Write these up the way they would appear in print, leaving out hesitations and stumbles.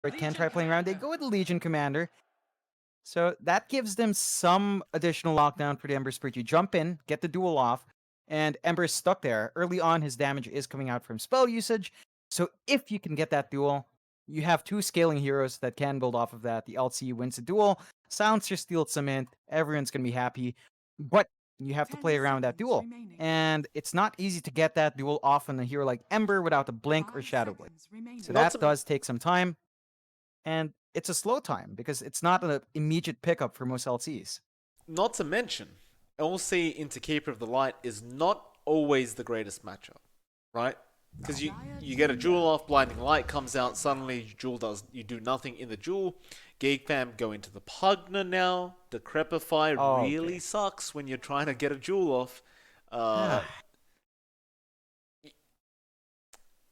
can try playing around. They go with the Legion Commander. So that gives them some additional lockdown for the Ember Spirit. You jump in, get the duel off, and Ember's stuck there. Early on, his damage is coming out from spell usage. So if you can get that duel, you have two scaling heroes that can build off of that. The LC wins the duel, Silencer steals some int, everyone's going to be happy. But you have to play around that duel. And it's not easy to get that duel off on a hero like Ember without a Blink or Shadow Blade. So Not that to does take some time. And it's a slow time because it's not an immediate pickup for most LCs. not to mention, LC into Keeper of the Light is not always the greatest matchup, right? Because you get a jewel off, Blinding Light comes out, suddenly you do nothing in the jewel. Geek fam go into the Pugna now. Decrepify really sucks when you're trying to get a jewel off.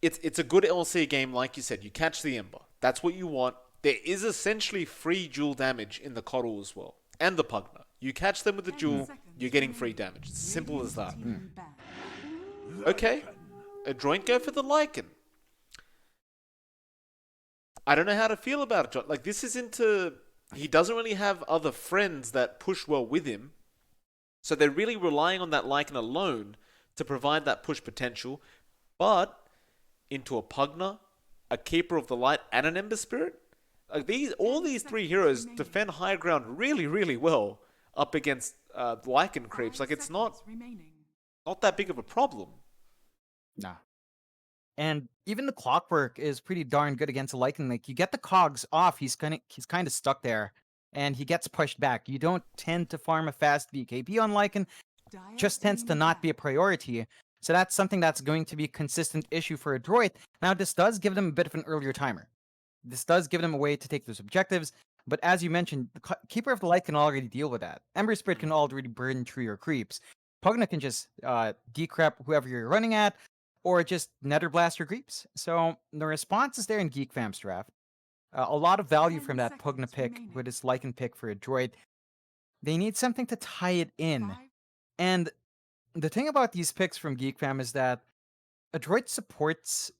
It's a good LC game, like you said. You catch the Ember. That's what you want. There is essentially free jewel damage in the Coddle as well, and the Pugna. You catch them with the jewel, you're getting free damage. It's simple as that. Okay, Adroit go for the Lycan. I don't know how to feel about it. Like, this isn't he doesn't really have other friends that push well with him, so they're really relying on that Lycan alone to provide that push potential. But into a Pugna, a Keeper of the Light, and an Ember Spirit, like all these three heroes defend high ground really, really well up against Lycan creeps. Like, it's not that big of a problem. Nah. And even the Clockwork is pretty darn good against a Lycan. Like, you get the cogs off, he's kind of stuck there, and he gets pushed back. You don't tend to farm a fast VKB on Lycan. Just tends to not be a priority. So that's something that's going to be a consistent issue for Adroit. Now, this does give them a bit of an earlier timer. This does give them a way to take those objectives. But as you mentioned, the Keeper of the Light can already deal with that. Ember Spirit can already burn through your creeps. Pugna can just decrep whoever you're running at, or just Nether Blast your creeps. So the response is there in Geek Fam's draft. A lot of value from that Pugna pick with his Lycan pick for Adroit. They need something to tie it in. And the thing about these picks from Geek Fam is that Adroit supports,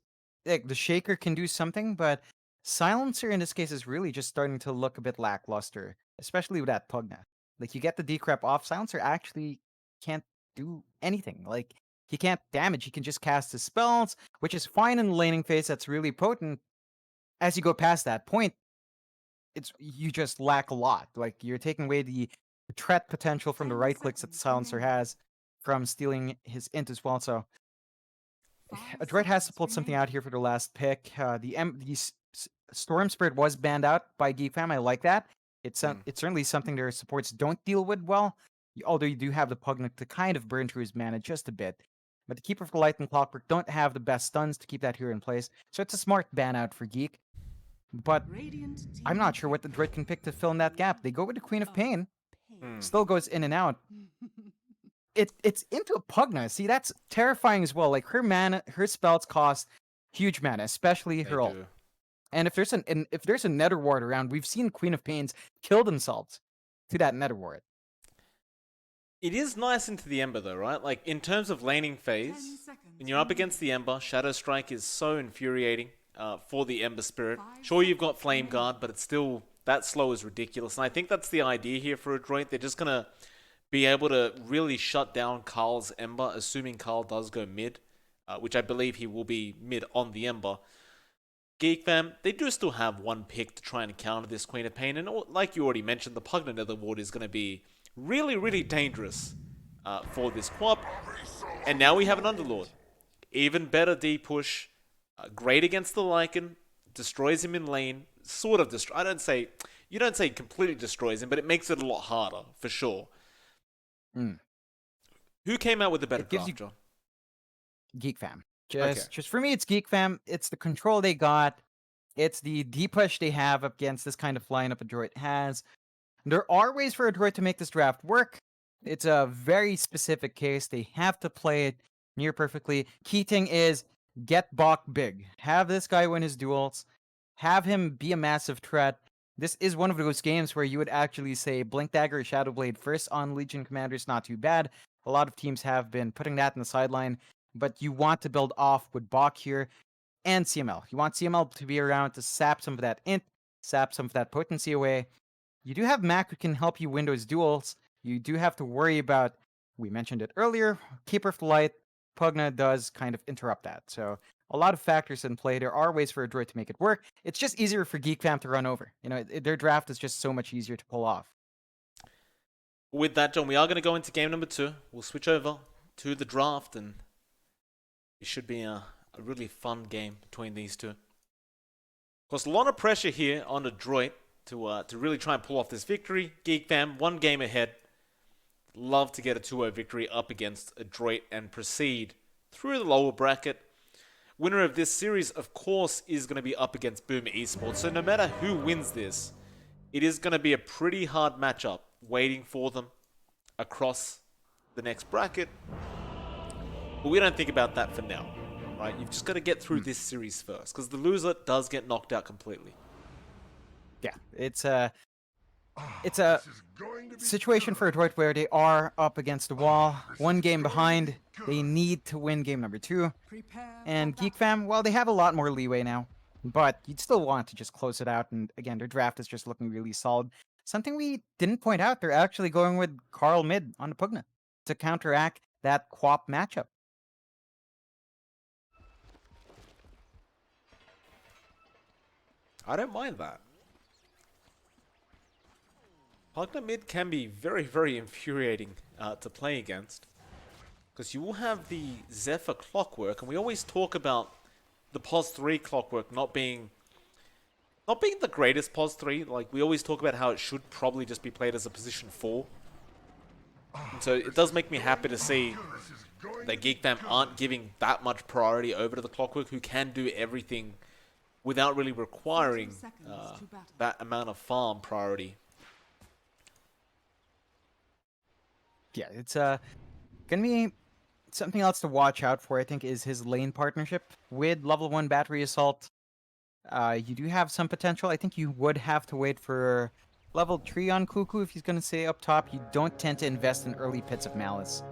like, the Shaker can do something, but Silencer in this case is really just starting to look a bit lackluster, especially with that Pugna. Like, you get the decrep off, Silencer actually can't do anything. Like, he can't damage, he can just cast his spells, which is fine in the laning phase, that's really potent. As you go past that point, you just lack a lot. Like, you're taking away the threat potential from the right clicks that the Silencer has from stealing his int as well, so Adroit has to pull something out here for the last pick. The Storm Spirit was banned out by Geek Fam. I like that. It's certainly something their supports don't deal with well, although you do have the Pugna to kind of burn through his mana just a bit. But the Keeper of the Light and Clockwork don't have the best stuns to keep that hero in place, so it's a smart ban out for Geek. But I'm not sure what the Adroit can pick to fill in that gap. They go with the Queen of Pain, still goes in and out. It's into a Pugna. See, that's terrifying as well. Like, her spells cost huge mana, especially her ult. And if there's a Nether Ward around, we've seen Queen of Pains kill themselves to that Nether Ward. It is nice into the Ember though, right? Like, in terms of laning phase, when you're up against the Ember, Shadow Strike is so infuriating for the Ember Spirit. Sure, you've got Flame Guard, but it's still, that slow is ridiculous. And I think that's the idea here for Adroit. They're just gonna be able to really shut down Carl's Ember, assuming Carl does go mid, which I believe he will be mid on the Ember. Geek Fam, they do still have one pick to try and counter this Queen of Pain, and like you already mentioned, the Pugna Nether Ward is going to be really, really dangerous for this quap. And now we have an Underlord. Even better D-push, great against the Lycan, destroys him in lane, sort of destroy. You don't say completely destroys him, but it makes it a lot harder, for sure. Who came out with the better draft, John? Geek Fam. Just for me, it's Geek Fam. It's the control they got. It's the D-push they have against this kind of lineup Adroit has. There are ways for Adroit to make this draft work. It's a very specific case. They have to play it near perfectly. Key thing is get Bach big. Have this guy win his duels. Have him be a massive threat. This is one of those games where you would actually say Blink Dagger or Shadow Blade first on Legion Commanders, not too bad. A lot of teams have been putting that in the sideline, but you want to build off with Bach here. and CML. You want CML to be around to sap some of that int, sap some of that potency away. You do have Mac who can help you win those duels. You do have to worry about, we mentioned it earlier, Keeper of the Light. Pugna does kind of interrupt that. So a lot of factors in play. There are ways for Adroit to make it work. It's just easier for Geek Fam to run over. You know, their draft is just so much easier to pull off. With that, John, we are going to go into game number 2. We'll switch over to the draft, and it should be a really fun game between these two. Of course, a lot of pressure here on Adroit to really try and pull off this victory. Geek Fam, 1 game ahead. Love to get a 2-0 victory up against Adroit and proceed through the lower bracket. Winner of this series, of course, is going to be up against Boomer Esports. So no matter who wins this, it is going to be a pretty hard matchup waiting for them across the next bracket. But we don't think about that for now, right? You've just got to get through this series first, because the loser does get knocked out completely. Yeah, it's a situation for Adroit where they are up against the wall, 1 game behind. They need to win game number 2. And Geek Fam, well, they have a lot more leeway now, but you'd still want to just close it out. And again, their draft is just looking really solid. Something we didn't point out, they're actually going with Carl mid on the Pugna to counteract that Quap matchup. I don't mind that. Pugna mid can be very, very infuriating to play against, because you will have the Zephyr clockwork, and we always talk about the pos 3 clockwork not being the greatest pos 3. Like, we always talk about how it should probably just be played as a position 4. And so it does make me happy to see that Geek Fam aren't giving that much priority over to the clockwork, who can do everything without really requiring that amount of farm priority. Yeah, it's gonna be something else to watch out for, I think, is his lane partnership with level 1 Battery Assault. You do have some potential. I think you would have to wait for level 3 on Cuckoo if he's going to stay up top. You don't tend to invest in early Pits of Malice.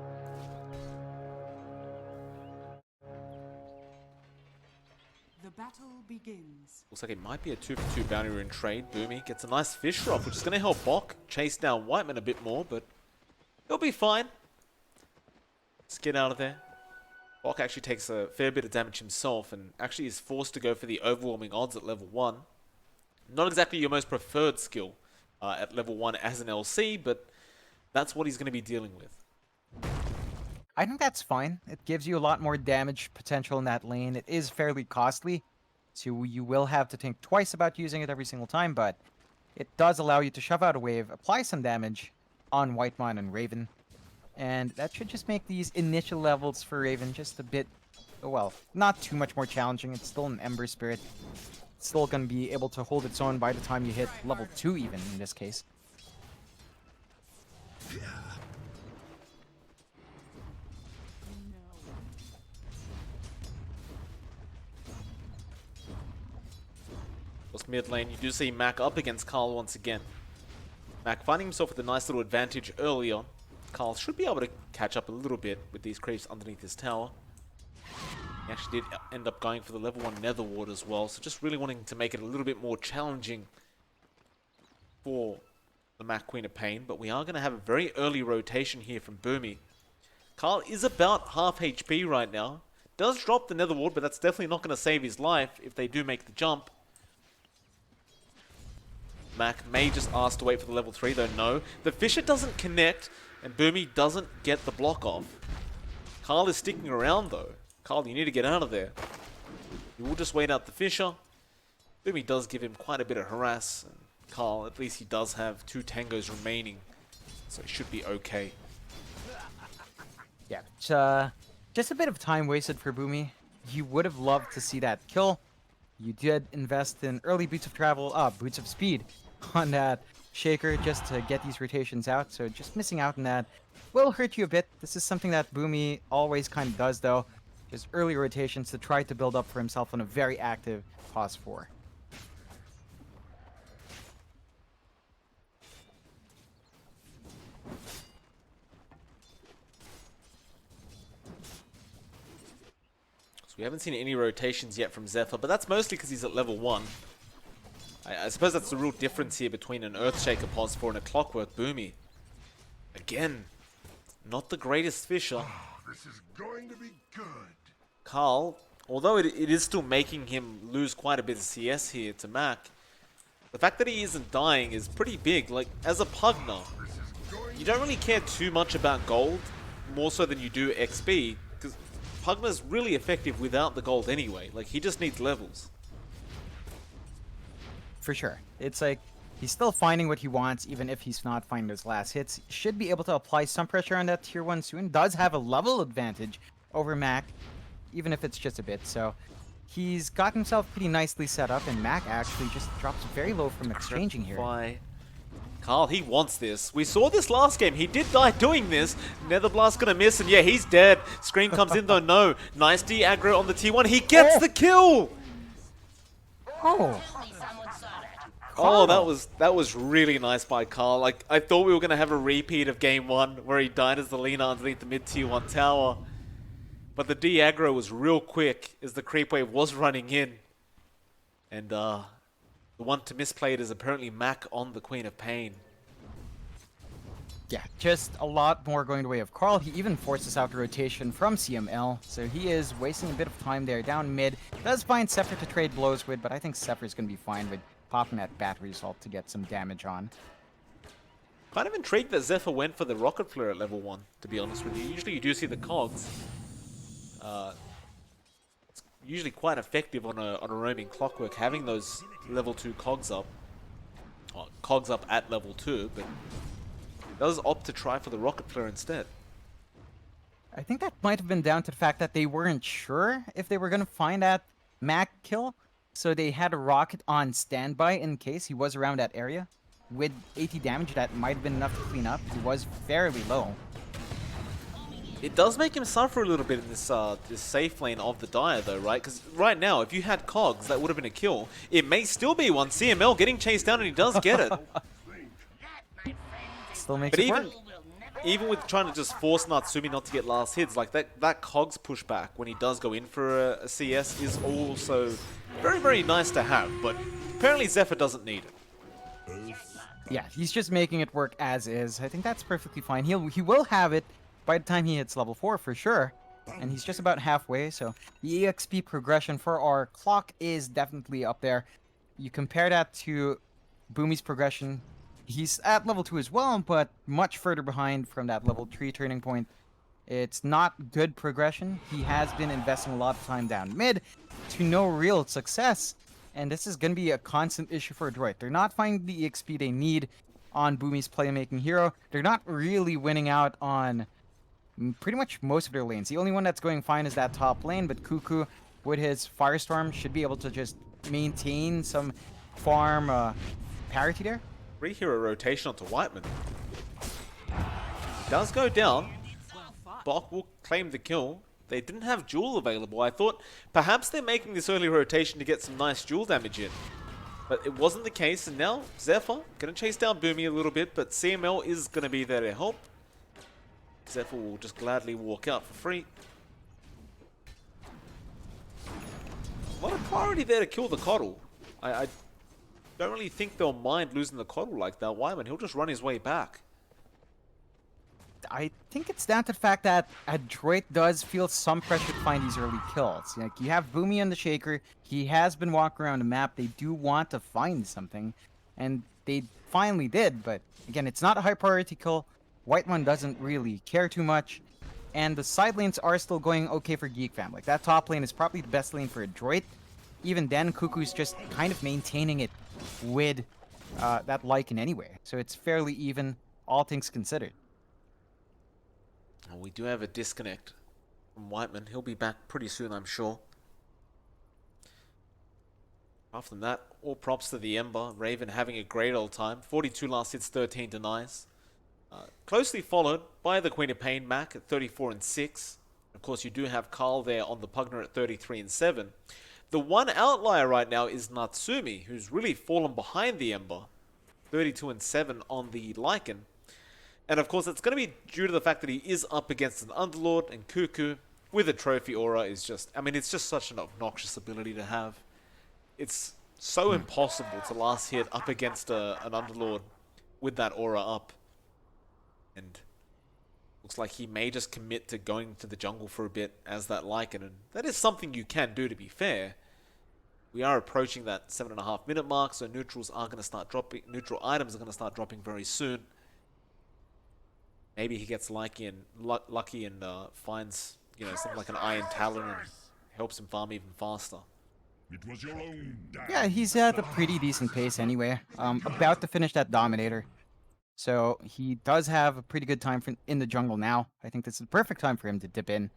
The battle begins. Looks like it might be a 2-for-2 bounty rune trade. Boomy gets a nice fish drop, which is going to help Bok chase down Whiteman a bit more, but he'll be fine. Let's get out of there. Bok actually takes a fair bit of damage himself, and actually is forced to go for the overwhelming odds at level 1. Not exactly your most preferred skill at level 1 as an LC, but that's what he's going to be dealing with. I think that's fine. It gives you a lot more damage potential in that lane. It is fairly costly, so you will have to think twice about using it every single time, but it does allow you to shove out a wave, apply some damage on Whitemon and Raven, and that should just make these initial levels for Raven just a bit, well, not too much more challenging. It's still an Ember Spirit. It's still going to be able to hold its own by the time you hit level 2 even, in this case. Mid lane, you do see Mac up against Carl once again. Mac finding himself with a nice little advantage early on. Carl should be able to catch up a little bit with these creeps underneath his tower. He actually did end up going for the level 1 Nether Ward as well, so just really wanting to make it a little bit more challenging for the Mac Queen of Pain. But we are going to have a very early rotation here from Boomy. Carl is about half HP right now. Does drop the Nether Ward, but that's definitely not going to save his life if they do make the jump. Mac may just ask to wait for the level 3, though no. The Fissure doesn't connect, and Boomy doesn't get the block off. Carl is sticking around, though. Carl, you need to get out of there. You will just wait out the Fissure. Boomy does give him quite a bit of harass, and Carl, at least he does have 2 tangos remaining, so it should be okay. Yeah, it's just a bit of time wasted for Boomy. You would have loved to see that kill. You did invest in early Boots of Speed on that Shaker just to get these rotations out, so just missing out on that will hurt you a bit. This is something that Boomy always kind of does, though. Just early rotations to try to build up for himself on a very active pos 4. we haven't seen any rotations yet from Zephyr, but that's mostly because he's at level 1. I suppose that's the real difference here between an Earthshaker Pos 4 and a Clockwork Boomy. Again, not the greatest Fisher. This is going to be good. Carl, although it is still making him lose quite a bit of CS here to Mac, the fact that he isn't dying is pretty big. Like, as a Pugner, you don't really care too much about gold, more so than you do XP, because Pugner's really effective without the gold anyway. Like, he just needs levels. For sure. It's like, he's still finding what he wants, even if he's not finding those last hits. Should be able to apply some pressure on that tier 1 soon. Does have a level advantage over Mac, even if it's just a bit, so he's got himself pretty nicely set up, and Mac actually just drops very low from exchanging here. Why? Carl, he wants this. We saw this last game. He did die doing this. Netherblast gonna miss, and yeah, he's dead. Scream comes in though, no. Nice D-aggro on the T1. He gets the kill! Oh! Oh, that was really nice by Carl. Like, I thought we were gonna have a repeat of game 1 where he died as the Lina underneath the mid tier 1 tower. But the D-aggro was real quick as the creep wave was running in. And the one to misplay it is apparently Mac on the Queen of Pain. Yeah, just a lot more going the way of Carl. He even forces out the rotation from CML, so he is wasting a bit of time there down mid. Does find Zephyr to trade blows with, but I think Zephyr's going to be fine with popping that battery assault to get some damage on. Kind of intrigued that Zephyr went for the Rocket Flare at level 1, to be honest with you. Usually you do see the cogs. It's usually quite effective on a roaming Clockwork, having those level 2 cogs up. Well, cogs up at level 2, but does opt to try for the Rocket Flare instead. I think that might have been down to the fact that they weren't sure if they were going to find that Mac kill, so they had a rocket on standby in case he was around that area. With 80 damage, that might have been enough to clean up. He was fairly low. It does make him suffer a little bit in this this safe lane of the Dire though, right? Because right now, if you had cogs, that would have been a kill. It may still be one. CML getting chased down, and he does get it. Still makes But it work. even with trying to just force Natsumi not to get last hits, like that cogs pushback when he does go in for a CS is also very, very nice to have. But apparently Zephyr doesn't need it. Yeah, he's just making it work as is. I think that's perfectly fine. He will have it by the time he hits level 4 for sure. And he's just about halfway, so the EXP progression for our clock is definitely up there. You compare that to Boomy's progression, he's at level 2 as well, but much further behind from that level 3 turning point. It's not good progression. He has been investing a lot of time down mid to no real success. And this is going to be a constant issue for Adroit. They're not finding the EXP they need on Boomy's playmaking hero. They're not really winning out on pretty much most of their lanes. The only one that's going fine is that top lane, but Cuckoo, with his Firestorm, should be able to just maintain some farm parity there. Free hero rotation onto Whiteman. Does go down. Bok will claim the kill. They didn't have Jewel available. I thought perhaps they're making this early rotation to get some nice Jewel damage in. But it wasn't the case, and now Zephyr going to chase down Boomy a little bit, but CML is going to be there to help. Zephyr will just gladly walk out for free. A lot of priority there to kill the Coddle. I don't really think they'll mind losing the Coddle like that. Wyman, he'll just run his way back. I think it's down to the fact that Adroit does feel some pressure to find these early kills. Like, you have Boomy and the Shaker. He has been walking around the map. They do want to find something, and they finally did. But again, it's not a high priority kill. White One doesn't really care too much, and the side lanes are still going okay for Geek Fam. Like, that top lane is probably the best lane for Adroit. Even then, Cuckoo's just kind of maintaining it with that Lycan anyway. So it's fairly even, all things considered. Oh, we do have a disconnect from Whiteman. He'll be back pretty soon, I'm sure. Apart from that, all props to the Ember. Raven having a great old time. 42 last hits, 13 denies. Closely followed by the Queen of Pain, Mac, at 34 and 6. Of course, you do have Carl there on the Pugner at 33 and 7. The one outlier right now is Natsumi, who's really fallen behind the Ember. 32 and 7 on the Lycan. And of course, it's going to be due to the fact that he is up against an Underlord and Cuckoo with a trophy aura is just, I mean, it's just such an obnoxious ability to have. It's so impossible to last hit up against an Underlord with that aura up. And looks like he may just commit to going to the jungle for a bit as that Lycan, and that is something you can do, to be fair. We are approaching that 7.5 minute mark, so neutrals are going to start dropping. Neutral items are going to start dropping very soon. Maybe he gets lucky and finds, you know, something like an Iron Talon and helps him farm even faster. It was your own damn Yeah, he's at a pretty decent pace anyway. About to finish that Dominator. So he does have a pretty good time in the jungle now. I think this is the perfect time for him to dip in.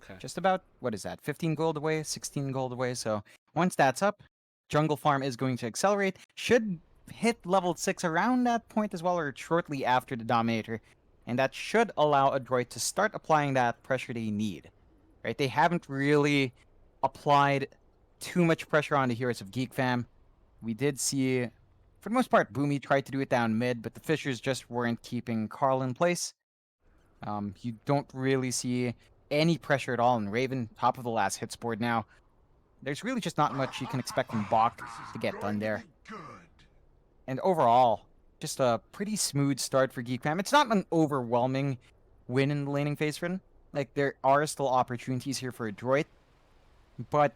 Okay. Just about, what is that, 15 gold away, 16 gold away. So once that's up, jungle farm is going to accelerate. Should hit level 6 around that point as well, or shortly after the Dominator. And that should allow Adroit to start applying that pressure they need. Right? They haven't really applied too much pressure on the heroes of Geek Fam. We did see, for the most part, Boomy tried to do it down mid, but the Fishers just weren't keeping Carl in place. You don't really see any pressure at all in Raven, top of the last hits board now. There's really just not much you can expect from Bach to get done there. good. And overall, just a pretty smooth start for Geek Fam. It's not an overwhelming win in the laning phase for them. Like, there are still opportunities here for Adroit, but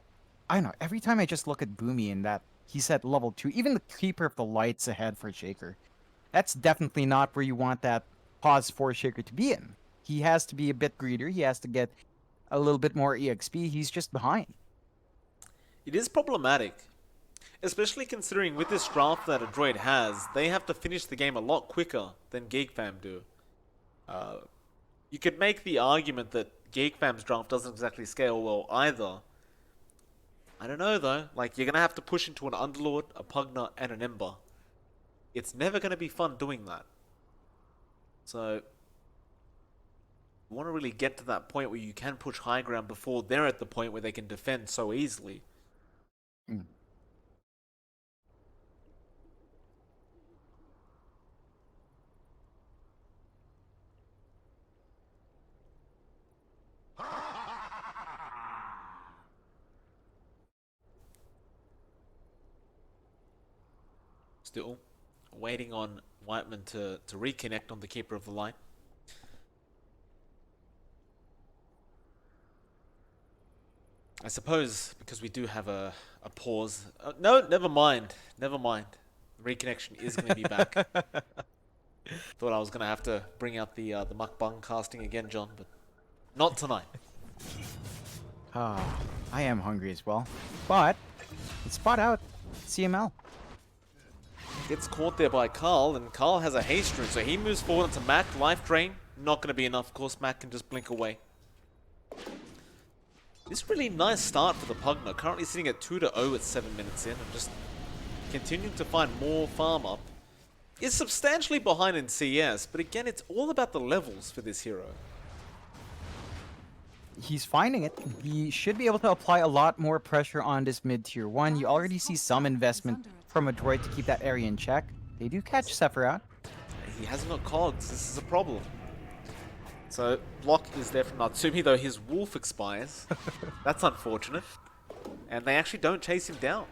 I don't know, every time I just look at Boomy and that he's at level 2, even the Keeper of the Lights ahead for Shaker, that's definitely not where you want that pause 4 Shaker to be in. He has to be a bit greedier, he has to get a little bit more EXP, he's just behind. It is problematic, especially considering with this draft that Adroit has, they have to finish the game a lot quicker than Geek Fam do. You could make the argument that Geek Fam's draft doesn't exactly scale well either. I don't know though, like you're going to have to push into an Underlord, a Pugna, and an Ember. It's never going to be fun doing that. So, you want to really get to that point where you can push high ground before they're at the point where they can defend so easily. Mm. Still waiting on Whiteman to reconnect on the Keeper of the Light. I suppose because we do have a pause. No, never mind. Never mind. The reconnection is going to be back. Thought I was going to have to bring out the mukbang casting again, John, but not tonight. Ah, I am hungry as well. But, let's spot out CML. Gets caught there by Carl, and Carl has a haste rune, so he moves forward into Mac. Life drain, not going to be enough. Of course, Mac can just blink away. This really nice start for the Pugna, currently sitting at 2-0 at 7 minutes in, and just continuing to find more farm up. Is substantially behind in CS, but again, it's all about the levels for this hero. He's finding it. He should be able to apply a lot more pressure on this mid-tier 1. You already see some investment from Adroit to keep that area in check. They do catch Zephyr out. He hasn't got cogs, this is a problem. So, block is there from Natsumi, though his wolf expires. That's unfortunate. And they actually don't chase him down.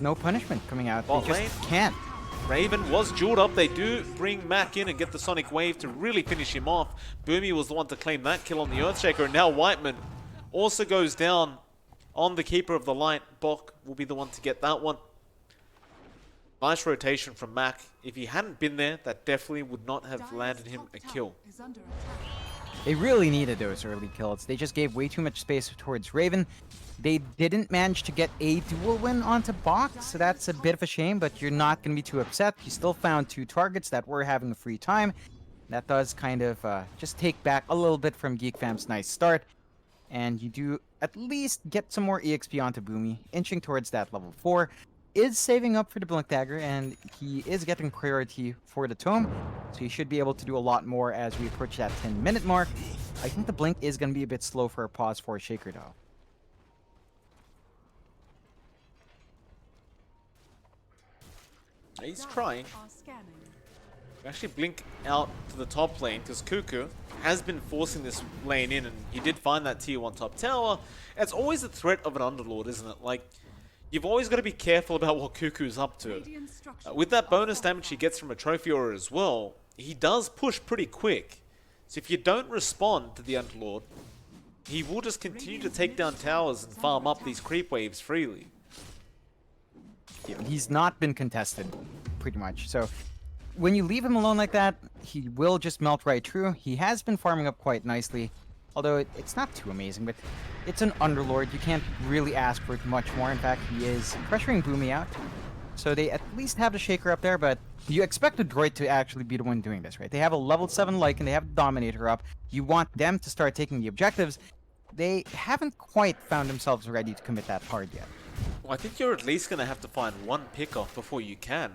No punishment coming out. Bot They just lane. can't. Raven was jeweled up. They do bring Mac in and get the Sonic Wave to really finish him off. Boomy was the one to claim that kill on the Earthshaker, and now Whiteman also goes down on the Keeper of the Light. Bok will be the one to get that one. Nice rotation from Mac. If he hadn't been there, that definitely would not have landed him a kill. They really needed those early kills. They just gave way too much space towards Raven. They didn't manage to get a dual win onto Bach, so that's a bit of a shame, but you're not going to be too upset. You still found 2 targets that were having a free time. That does kind of just take back a little bit from Geek Fam's nice start. And you do at least get some more EXP onto Boomy, inching towards that level 4. Is saving up for the Blink Dagger, and he is getting priority for the Tome, so he should be able to do a lot more as we approach that 10-minute mark. I think the Blink is going to be a bit slow for a pause for Shaker, though. He's trying. Actually blink out to the top lane because Cuckoo has been forcing this lane in, and he did find that tier 1 top tower. It's always the threat of an Underlord, isn't it? Like, you've always got to be careful about what Cuckoo's up to. With that bonus damage he gets from a trophy aura as well, he does push pretty quick. So if you don't respond to the Underlord, he will just continue to take down towers and farm up these creep waves freely. Yeah, he's not been contested, pretty much. So when you leave him alone like that, he will just melt right through. He has been farming up quite nicely, although it's not too amazing, but it's an Underlord. You can't really ask for much more. In fact, he is pressuring Boomy out. So they at least have the Shaker up there, but you expect Adroit to actually be the one doing this, right? They have a level 7 Lycan, they have the Dominator up. You want them to start taking the objectives. They haven't quite found themselves ready to commit that hard yet. Well, I think you're at least going to have to find one pick-off before you can.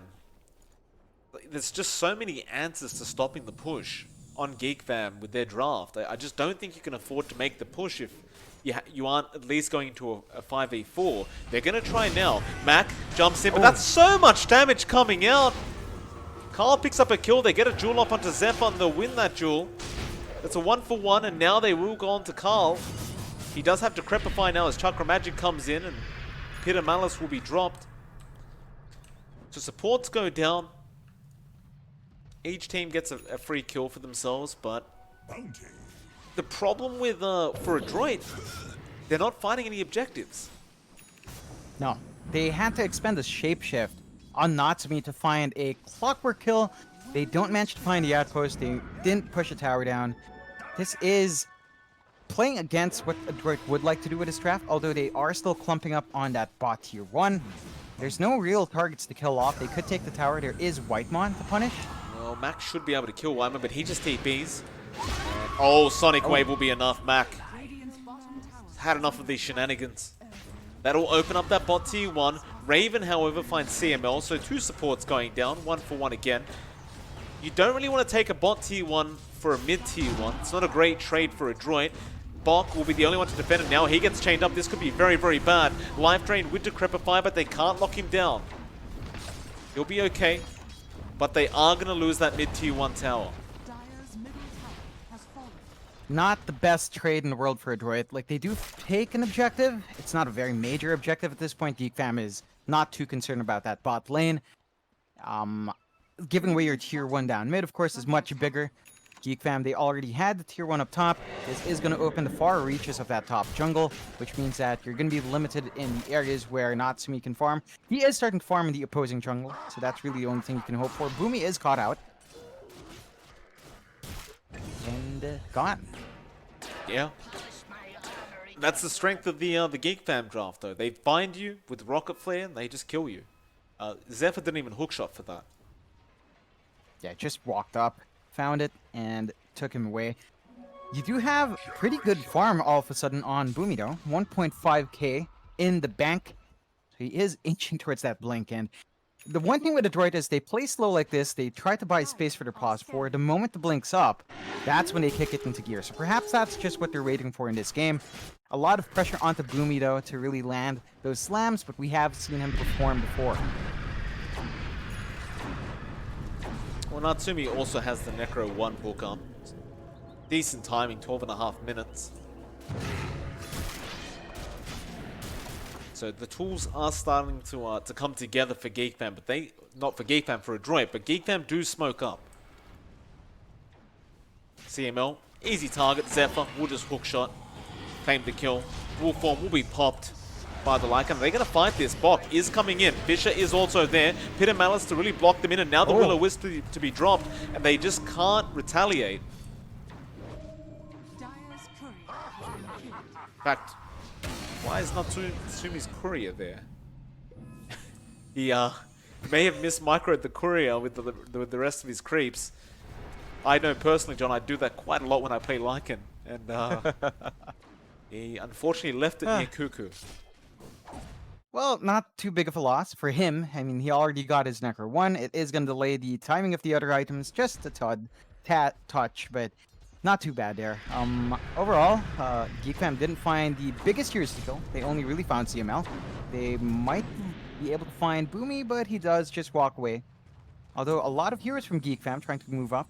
There's just so many answers to stopping the push on Geek Fam with their draft. I just don't think you can afford to make the push if you aren't at least going into a 5v4. They're going to try now. Mac jumps in, but that's so much damage coming out. Carl picks up a kill. They get a duel up onto Zephyr, and they'll win that duel. It's a 1-for-1, and now they will go on to Carl. He does have to Decrepify now as Chakra Magic comes in, and Pit of Malice will be dropped. So supports go down. Each team gets a free kill for themselves, but Bounty. the problem with for Adroit, they're not finding any objectives. No, they had to expend a Shapeshift on Natsumi to find a Clockwork kill. They don't manage to find the outpost. They didn't push a tower down. This is playing against what Adroit would like to do with his draft, although they are still clumping up on that bot tier 1. There's no real targets to kill off. They could take the tower. There is Whitemon to punish. Well, Mac should be able to kill Wyman, but he just TPs. Oh, Sonic Wave will be enough. Mac had enough of these shenanigans. That'll open up that bot tier 1. Raven, however, finds CML, so 2 supports going down, 1-for-1 again. You don't really want to take a bot tier 1 for a mid tier 1. It's not a great trade for Adroit. Bok will be the only one to defend it now. He gets chained up. This could be very, very bad. Life Drain with Decrepify, but they can't lock him down. He'll be okay, but they are going to lose that mid tier 1 tower. Dire's middle tower has fallen. Not the best trade in the world for Adroit. Like, they do take an objective. It's not a very major objective at this point. Geek Fam is not too concerned about that bot lane. Giving away your tier 1 down mid, of course, is much bigger. Geek Fam, they already had the tier 1 up top. This is going to open the far reaches of that top jungle, which means that you're going to be limited in the areas where Natsumi can farm. He is starting to farm in the opposing jungle, so that's really the only thing you can hope for. Boomy is caught out. And gone. Yeah. That's the strength of the Geek Fam draft, though. They find you with Rocket Flare, and they just kill you. Zephyr didn't even hookshot for that. Yeah, just walked up, found it, and took him away. You do have pretty good farm all of a sudden on Boomy, though. 1.5k in the bank. So he is inching towards that blink, and the one thing with Adroit is they play slow like this. They try to buy space for their pause for. The moment the blink's up, that's when they kick it into gear. So perhaps that's just what they're waiting for in this game. A lot of pressure onto Boomy, though, to really land those slams, but we have seen him perform before. Well, Natsumi also has the Necro 1 book up. Decent timing, 12.5 minutes. So the tools are starting to come together for Geek Fam, but they not for Geek Fam, for Adroit, but Geek Fam do smoke up. CML, easy target. Zephyr will just hookshot, claim the kill. Wolf form will be popped by the Lycan. They're going to fight this. Bok is coming in. Fisher is also there. Pit of Malice to really block them in, and now the Will-O-Wisp to be dropped, and they just can't retaliate. Dire's courier has been killed. In fact, why is Natsumi's courier there? He may have mismicroed the courier with the rest of his creeps. I know personally, John, I do that quite a lot when I play Lycan, and he unfortunately left it near Cuckoo. Well, not too big of a loss for him. I mean, he already got his Necro 1. It is going to delay the timing of the other items just a touch, but not too bad there. Overall, Geek Fam didn't find the biggest heroes to kill. They only really found CML. They might be able to find Boomy, but he does just walk away. Although a lot of heroes from Geek Fam trying to move up.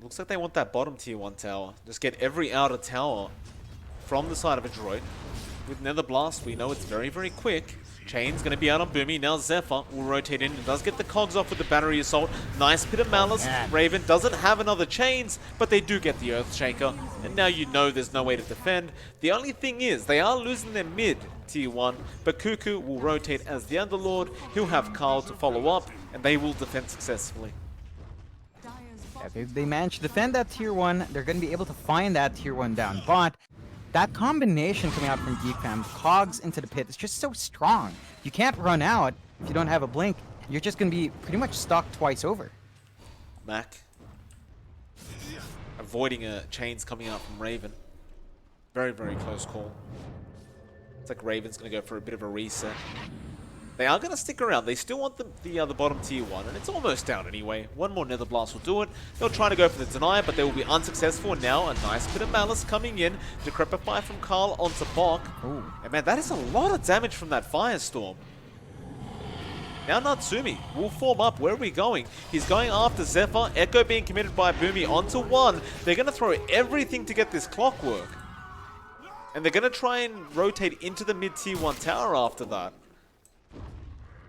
Looks like they want that bottom tier 1 tower. Just get every outer tower from the side of Adroit. With Nether Blast, we know it's very, very quick. Chain's going to be out on Boomy. Now Zephyr will rotate in and does get the cogs off with the battery assault. Nice bit of malice. Raven doesn't have another Chains, but they do get the Earthshaker. And now you know there's no way to defend. The only thing is, they are losing their mid tier 1, but Cuckoo will rotate as the Underlord. He'll have Carl to follow up, and they will defend successfully. If they manage to defend that tier 1, they're going to be able to find that tier 1 down. But that combination coming out from Geek Fam, cogs into the pit, is just so strong. You can't run out if you don't have a blink. You're just going to be pretty much stuck twice over. Mac avoiding chains coming out from Raven. Very, very close call. It's like Raven's going to go for a bit of a reset. They are going to stick around. They still want the bottom tier 1, and it's almost down anyway. One more Nether Blast will do it. They'll try to go for the deny, but they will be unsuccessful. And now a nice bit of malice coming in. Decrepify from Carl onto Bok. Ooh. And man, that is a lot of damage from that Firestorm. Now Natsumi will form up. Where are we going? He's going after Zephyr. Echo being committed by Boomy onto 1. They're going to throw everything to get this clockwork. And they're going to try and rotate into the mid tier 1 tower after that.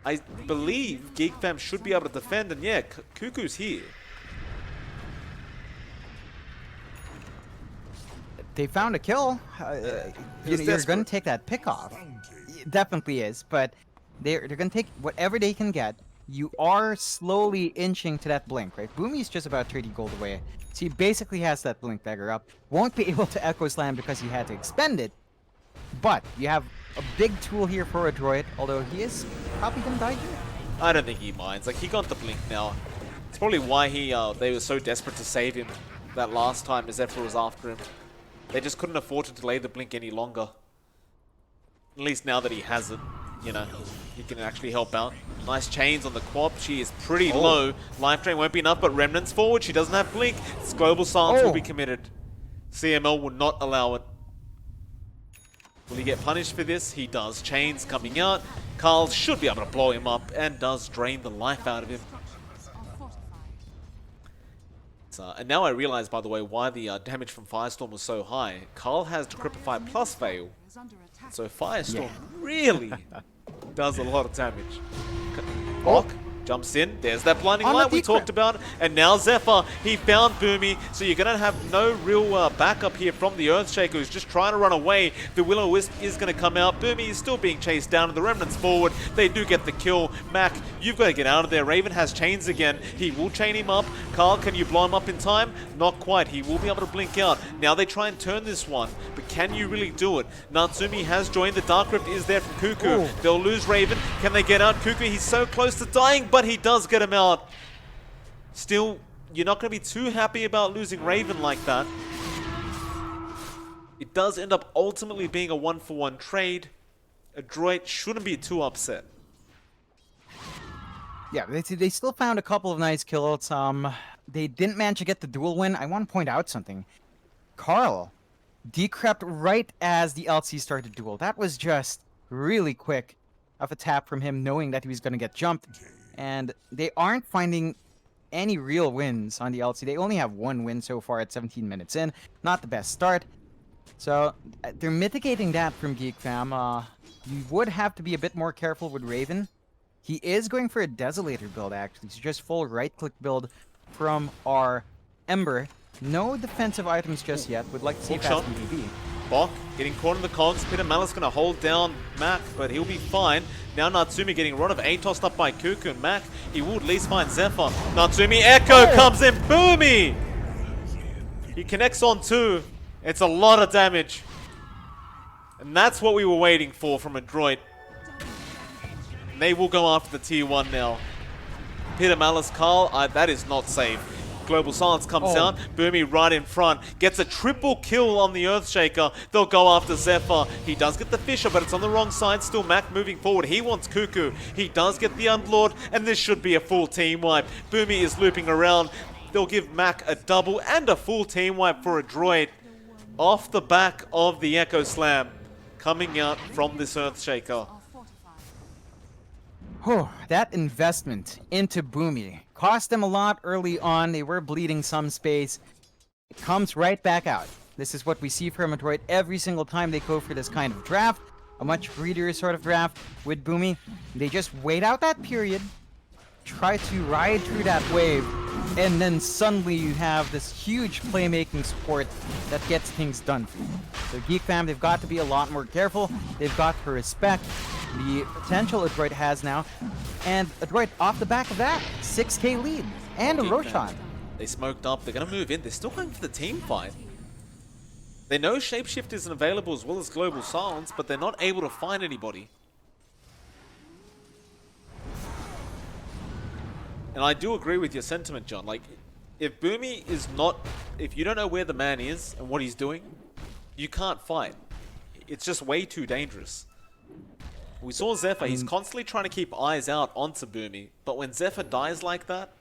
I believe Geek Fam should be able to defend, and yeah, Cuckoo's here. They found a kill. You're going to take that pick off. It definitely is, but they're going to take whatever they can get. You are slowly inching to that blink, right? Boomy's just about 30 gold away. So he basically has that blink dagger up. Won't be able to Echo Slam because he had to expend it. But you have a big tool here for Adroit, although he is probably going to die here. I don't think he minds. Like, he got the blink now. It's probably why they were so desperate to save him that last time as Zephyr was after him. They just couldn't afford to delay the blink any longer. At least now that he has it, you know, he can actually help out. Nice chains on the quad. She is pretty low. Life drain won't be enough, but Remnant's forward. She doesn't have blink. This global silence will be committed. CML will not allow it. Will he get punished for this? He does. Chains coming out. Carl should be able to blow him up and does drain the life out of him. And now I realize, by the way, why the damage from Firestorm was so high. Carl has Decrepify plus Veil. So Firestorm really does a lot of damage. Bok jumps in. There's that blinding light we talked about. And now Zephyr, he found Boomy. So you're going to have no real backup here from the Earthshaker, who's just trying to run away. The Will-O-Wisp is going to come out. Boomy is still being chased down, and the Remnants forward. They do get the kill. Mac, you've got to get out of there. Raven has chains again. He will chain him up. Carl, can you blow him up in time? Not quite. He will be able to blink out. Now they try and turn this one, but can you really do it? Natsumi has joined. The Dark Rift is there from Cuckoo. They'll lose Raven. Can they get out? Cuckoo, he's so close to dying, but he does get him out. Still, you're not going to be too happy about losing Raven like that. It does end up ultimately being a 1-for-1 trade. Adroit shouldn't be too upset. Yeah, they still found a couple of nice kills. They didn't manage to get the duel win. I want to point out something. Carl decrept right as the LC started duel. That was just really quick of a tap from him, knowing that he was going to get jumped. And they aren't finding any real wins on the LC. They only have one win so far at 17 minutes in. Not the best start. So they're mitigating that from Geek Fam. You would have to be a bit more careful with Raven. He is going for a Desolator build, actually. So just full right-click build from our Ember. No defensive items just yet. Would like to see fast BDB. Bok getting caught in the cogs. Peter Malice going to hold down Mac, but he'll be fine. Now Natsumi getting Rod of 8 tossed up by Cuckoo, and Mac, he will at least find Zephyr. Natsumi Echo comes in. Boomy! He connects on 2. It's a lot of damage. And that's what we were waiting for from Adroit. And they will go after the tier 1 now. Peter Malice, Carl, that is not safe. Global Silence comes out. Boomy right in front. Gets a triple kill on the Earthshaker. They'll go after Zephyr. He does get the Fisher, but it's on the wrong side. Still Mac moving forward. He wants Cuckoo. He does get the Underlord, and this should be a full team wipe. Boomy is looping around. They'll give Mac a double and a full team wipe for Adroit. Off the back of the Echo Slam coming out from this Earthshaker. Oh, that investment into Boomy cost them a lot early on. They were bleeding some space. It comes right back out. This is what we see from Adroit every single time they go for this kind of draft. A much greedier sort of draft with Boomy. They just wait out that period, try to ride through that wave, and then suddenly you have this huge playmaking support that gets things done for you. So Geek Fam, they've got to be a lot more careful. They've got to respect the potential Adroit has now. And Adroit, off the back of that, 6k lead and a Geek Roshan. Fam, they smoked up. They're going to move in. They're still going for the team fight. They know Shapeshift isn't available as well as Global Silence, but they're not able to find anybody. And I do agree with your sentiment, John. Like, if Boomy is not... If you don't know where the man is and what he's doing, you can't fight. It's just way too dangerous. We saw Zephyr. He's constantly trying to keep eyes out onto Boomy. But when Zephyr dies like that,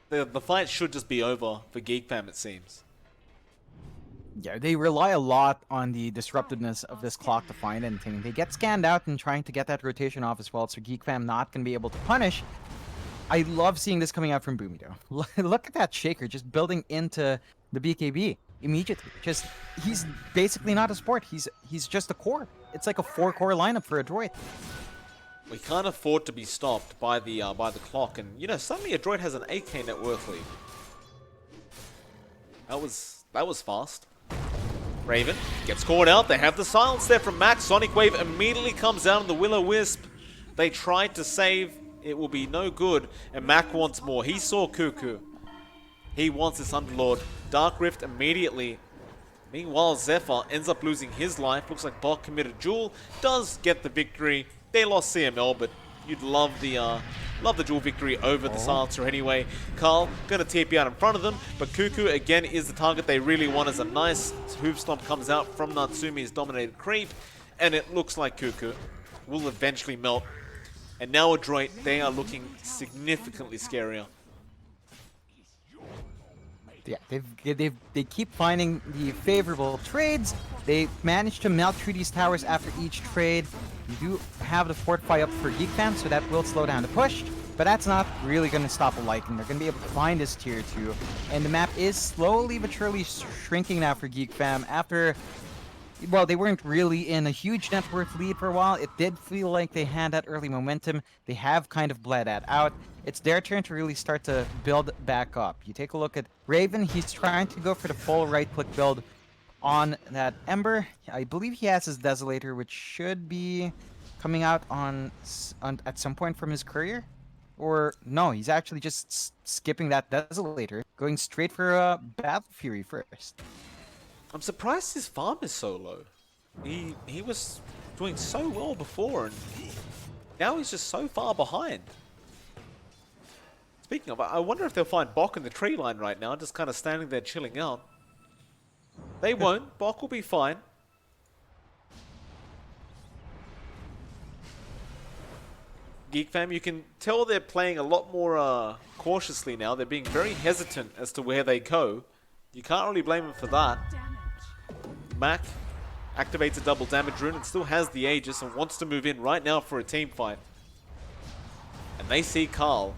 the fight should just be over for Geek Fam, it seems. Yeah, they rely a lot on the disruptiveness of this clock to find anything. They get scanned out and trying to get that rotation off as well, so Geek Fam not going to be able to punish. I love seeing this coming out from Boomy, though. Look at that Shaker just building into the BKB immediately. Just, he's basically not a support. He's just a core. It's like a 4-core lineup for Adroit. We can't afford to be stopped by the clock, and you know suddenly Adroit has an 8k net worth lead. That was fast. Raven gets caught out. They have the silence there from Max. Sonic Wave immediately comes out on the Will-O-Wisp. They tried to save. It will be no good. And Mac wants more. He saw Cuckoo. He wants this Underlord. Dark Rift immediately. Meanwhile, Zephyr ends up losing his life. Looks like Bot committed Jewel. Does get the victory. They lost CML, but you'd love the Jewel victory over the Silencer anyway. Carl gonna TP out in front of them, but Cuckoo again is the target they really want as a nice hoof stomp comes out from Natsumi's dominated creep, and it looks like Cuckoo will eventually melt. And now Adroit, they are looking significantly scarier. Yeah, they keep finding the favorable trades. They manage to melt through these towers after each trade. You do have the fortify up for Geek Fam, so that will slow down the push. But that's not really going to stop a Lycan. They're going to be able to find this tier 2. And the map is slowly but surely shrinking now for Geek Fam. After, well, they weren't really in a huge net worth lead for a while. It did feel like they had that early momentum. They have kind of bled that out. It's their turn to really start to build back up. You take a look at Raven. He's trying to go for the full right-click build on that Ember. I believe he has his Desolator, which should be coming out at some point from his courier. Or, no, he's actually just skipping that Desolator, going straight for Battle Fury first. I'm surprised his farm is so low. He was doing so well before, and now he's just so far behind. Speaking of, I wonder if they'll find Bok in the tree line right now, just kind of standing there chilling out. They won't. Bok will be fine. Geek Fam, you can tell they're playing a lot more cautiously now. They're being very hesitant as to where they go. You can't really blame them for that. Mac activates a double damage rune and still has the Aegis and wants to move in right now for a team fight. And they see Carl.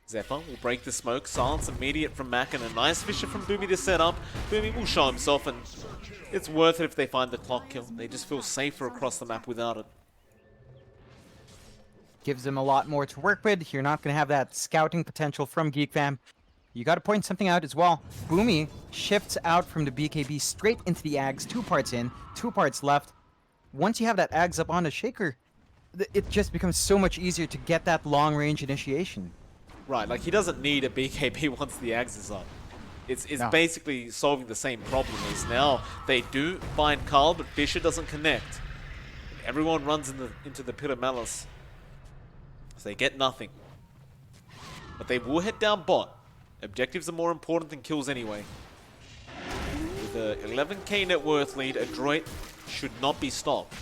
Zephyr will break the smoke. Silence immediate from Mac and a nice Fisher from Boomy to set up. Boomy will show himself, and it's worth it if they find the clock kill. They just feel safer across the map without it. Gives them a lot more to work with. You're not going to have that scouting potential from Geek Fam. You got to point something out as well. Boomy shifts out from the BKB straight into the Ags. 2 parts in, 2 parts left. Once you have that Ags up on the Shaker, it just becomes so much easier to get that long-range initiation. Right, like he doesn't need a BKB once the Ags is up. It's No. basically solving the same problem as now. They do find Carl, but Fisher doesn't connect. Everyone runs into the Pit of Malice. So they get nothing. But they will head down bot. Objectives are more important than kills anyway. With a 11k net worth lead, Adroit should not be stopped.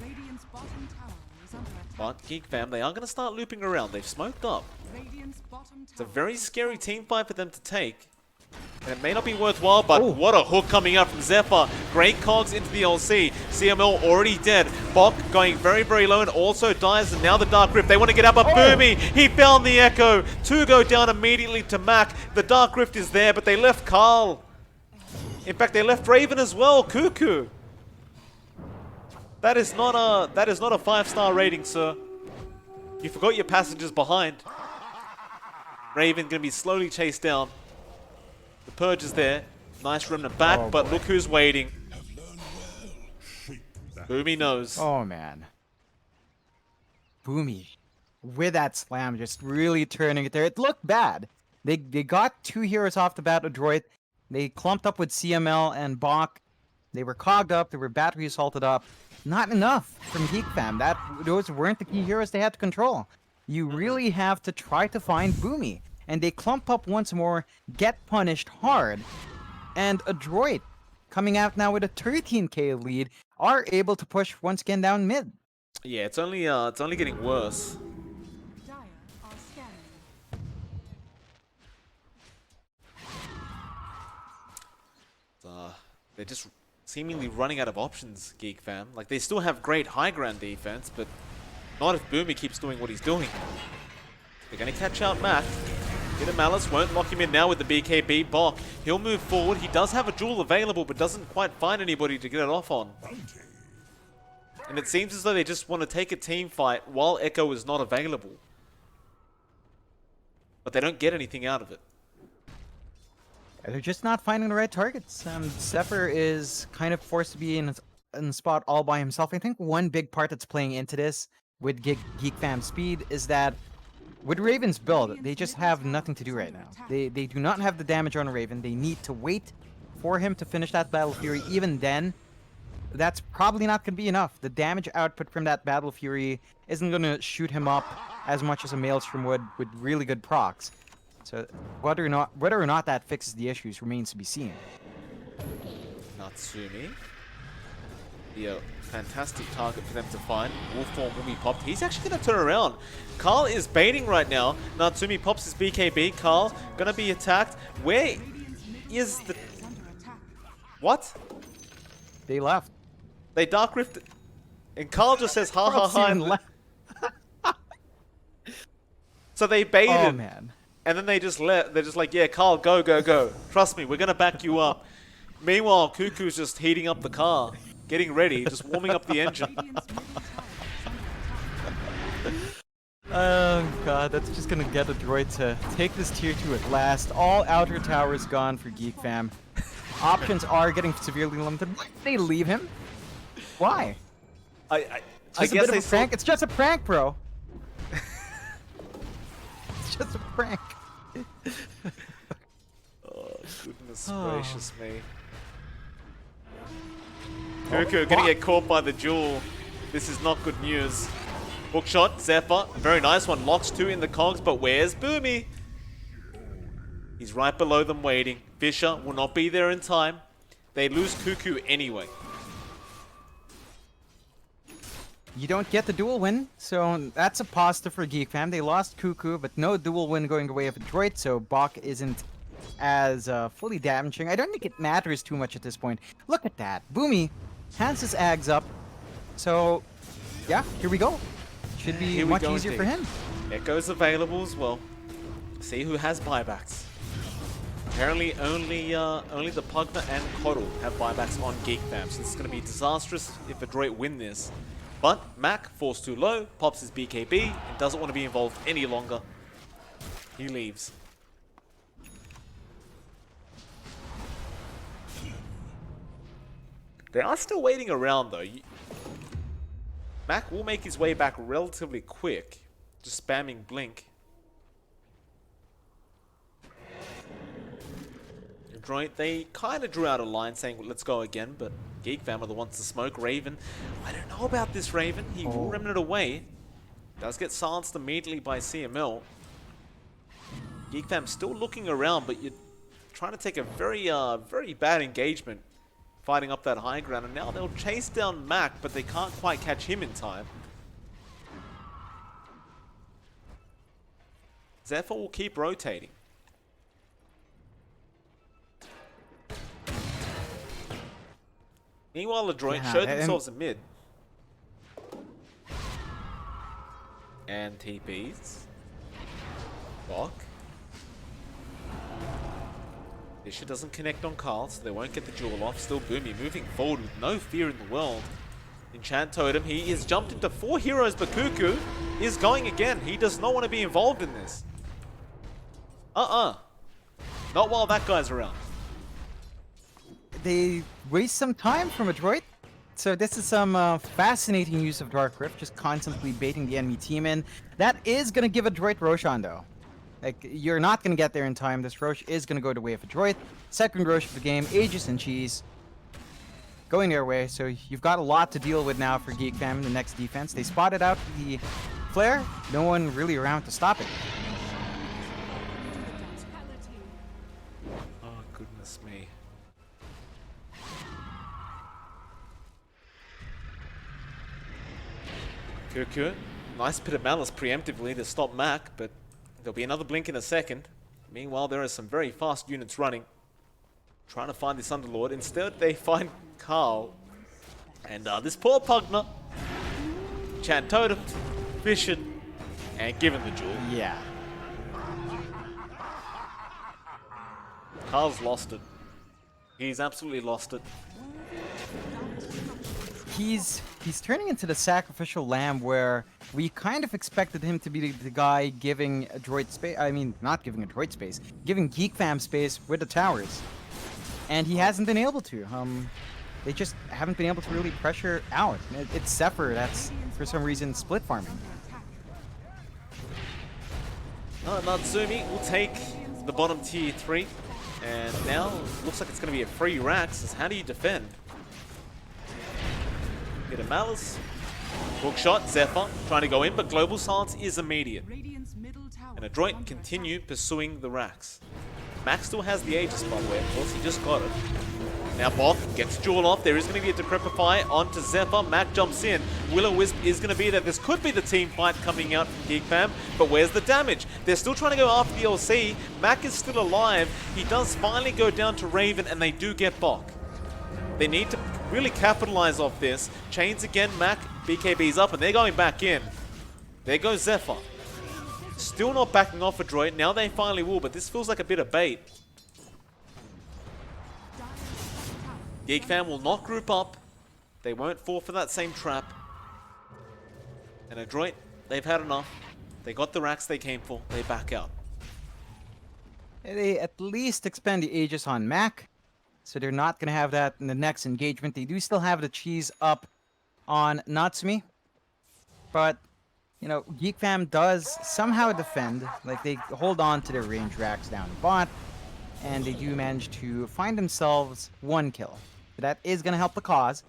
Radiant's bottom tower is under attack. But Geek Fam, they are going to start looping around. They've smoked up. Radiant's bottom It's a tower very is scary team fight for them to take. And it may not be worthwhile, but what a hook coming out from Zephyr. Great cogs into the LC. CML already dead. Bok going very, very low and also dies. And now the Dark Rift. They want to get up, but Boomy, he found the Echo. Two go down immediately to Mac. The Dark Rift is there, but they left Carl. In fact, they left Raven as well. Cuckoo. That is not a 5-star rating, sir. You forgot your passengers behind. Raven gonna be slowly chased down. The Purge is there. Nice remnant back, but look who's waiting. Boomy knows. Oh, man. Boomy. With that slam, just really turning it there. It looked bad. They got 2 heroes off the bat, Adroit. They clumped up with CML and Bok. They were cogged up. They were battery assaulted up. Not enough from Geek Fam. Those weren't the key heroes they had to control. You really have to try to find Boomy. And they clump up once more, get punished hard. And Adroit, coming out now with a 13k lead, are able to push once again down mid. Yeah, it's only getting worse. Dire are scanning. They're just seemingly running out of options, Geek Fam. Like, they still have great high ground defense, but not if Boomy keeps doing what he's doing. They're gonna catch out Mac. Hit a Malice, won't lock him in now with the BKB. Bok, he'll move forward. He does have a duel available, but doesn't quite find anybody to get it off on. And it seems as though they just want to take a team fight while Echo is not available. But they don't get anything out of it. They're just not finding the right targets. Zephyr is kind of forced to be in the spot all by himself. I think one big part that's playing into this with Geek Fam speed is that with Raven's build, they just have nothing to do right now. They do not have the damage on Raven. They need to wait for him to finish that Battle Fury. Even then, that's probably not going to be enough. The damage output from that Battle Fury isn't going to shoot him up as much as a Maelstrom would with really good procs. So whether or not that fixes the issues remains to be seen. Natsumi. The fantastic target for them to find. Wolf form will be popped. He's actually going to turn around. Carl is baiting right now. Natsumi pops his BKB. Carl going to be attacked. Where is the... What? They left. They Dark Rift. And Carl just says ha ha ha. So they baited. Oh, man. And then they just let, they're just like, yeah, Carl, go, go, go. Trust me, we're going to back you up. Meanwhile, Cuckoo's just heating up the car, getting ready, just warming up the engine. Oh god, that's just gonna get Adroit to take this tier 2 at last. All outer towers gone for Geek Fam. Options are getting severely limited. Why did they leave him? Why? I It's guess a bit they of a prank. It's just a prank, bro. It's just a prank. Oh, goodness gracious me. Cuckoo gonna get caught by the jewel. This is not good news. Bookshot, Zephyr, very nice one. Locks 2 in the cogs, but where's Boomy? He's right below them waiting. Fisher will not be there in time. They lose Cuckoo anyway. You don't get the dual win, so that's a positive for Geek Fam. They lost Cuckoo, but no dual win going the way of Adroit, so Bok isn't as fully damaging. I don't think it matters too much at this point. Look at that. Boomy has his Ags up. So, yeah, here we go. Should be much easier for him. Echo's available as well. See who has buybacks. Apparently only the Pugna and Coddle have buybacks on Geek Fam, so this is going to be disastrous if Adroit win this. But Mac falls too low, pops his BKB, and doesn't want to be involved any longer. He leaves. They are still waiting around though. Mac will make his way back relatively quick, just spamming Blink. Adroit, they kind of drew out a line saying, let's go again, but Geek Fam are the ones to smoke. Raven, I don't know about this Raven. He will remnant away. Does get silenced immediately by CML. Geek Fam still looking around, but you're trying to take a very bad engagement fighting up that high ground, and now they'll chase down Mac, but they can't quite catch him in time. Zephyr will keep rotating. Meanwhile, Adroit Yeah, showed and- themselves in mid. And TPs. Bok. Fisher doesn't connect on Carl, so they won't get the duel off. Still Boomy moving forward with no fear in the world. Enchant Totem, he is jumped into 4 heroes, but Cuckoo is going again. He does not want to be involved in this. Not while that guy's around. They waste some time from Adroit. So this is some fascinating use of Dark Rift, just constantly baiting the enemy team in. That is going to give Adroit Roshan, though. Like, you're not going to get there in time. This Rosh is going to go the way of Adroit. Second Rosh of the game, Aegis and Cheese. Going their way, so you've got a lot to deal with now for Geek Fam in the next defense. They spotted out the flare. No one really around to stop it. Oh, goodness me. Cuckoo, nice bit of malice preemptively to stop Mac, but there'll be another blink in a second. Meanwhile, there are some very fast units running, trying to find this Underlord. Instead, they find Carl. And this poor Pugner, Chan Totem, Fished, and given the jewel. Yeah. Carl's lost it. He's absolutely lost it. He's turning into the sacrificial lamb where we kind of expected him to be the guy giving Adroit space. I mean, not giving Adroit space, giving Geek Fam space with the towers. And he hasn't been able to. They just haven't been able to really pressure out. It's Zephyr that's, for some reason, split farming. Natsumi will take the bottom tier 3. And now, looks like it's going to be a free Rax. How do you defend? Bit of malice. Hook shot, Zephyr trying to go in, but Global Silence is immediate. And Adroit continue pursuing the Rax. Max still has the Aegis, by the way, of course, he just got it. Now Bok gets Jewel off, there is going to be a Decrepify onto Zephyr, Mac jumps in, Will-O-Wisp is going to be there. This could be the team fight coming out from Geek Fam, but where's the damage? They're still trying to go after the LC, Mac is still alive, he does finally go down to Raven and they do get Bok. They need to really capitalize off this. Chains again, Mac, BKB's up and they're going back in. There goes Zephyr. Still not backing off Adroit, now they finally will, but this feels like a bit of bait. Geek Fam will not group up. They won't fall for that same trap. And Adroit, they've had enough. They got the racks they came for. They back out. They at least expend the Aegis on Mac. So they're not going to have that in the next engagement. They do still have the cheese up on Natsumi. But, you know, Geek Fam does somehow defend. Like, they hold on to their range racks down the bot. And they do manage to find themselves one kill. But that is going to help the cause.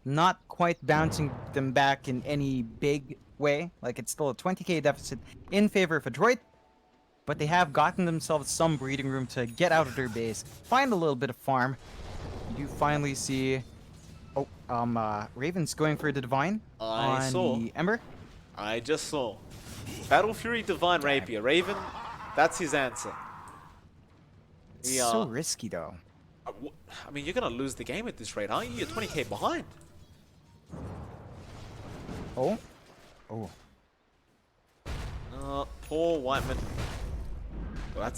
Not quite bouncing them back in any big way. Like, it's still a 20k deficit in favor of Adroit. But they have gotten themselves some breathing room to get out of their base, find a little bit of farm. You do finally see... Oh, Raven's going for the Divine on the Ember. I just saw. Battle Fury Divine Rapier. Raven, that's his answer. It's so risky, though. I mean, you're going to lose the game at this rate, aren't you? You're 20k behind. Oh? Oh. Poor Whiteman. Well,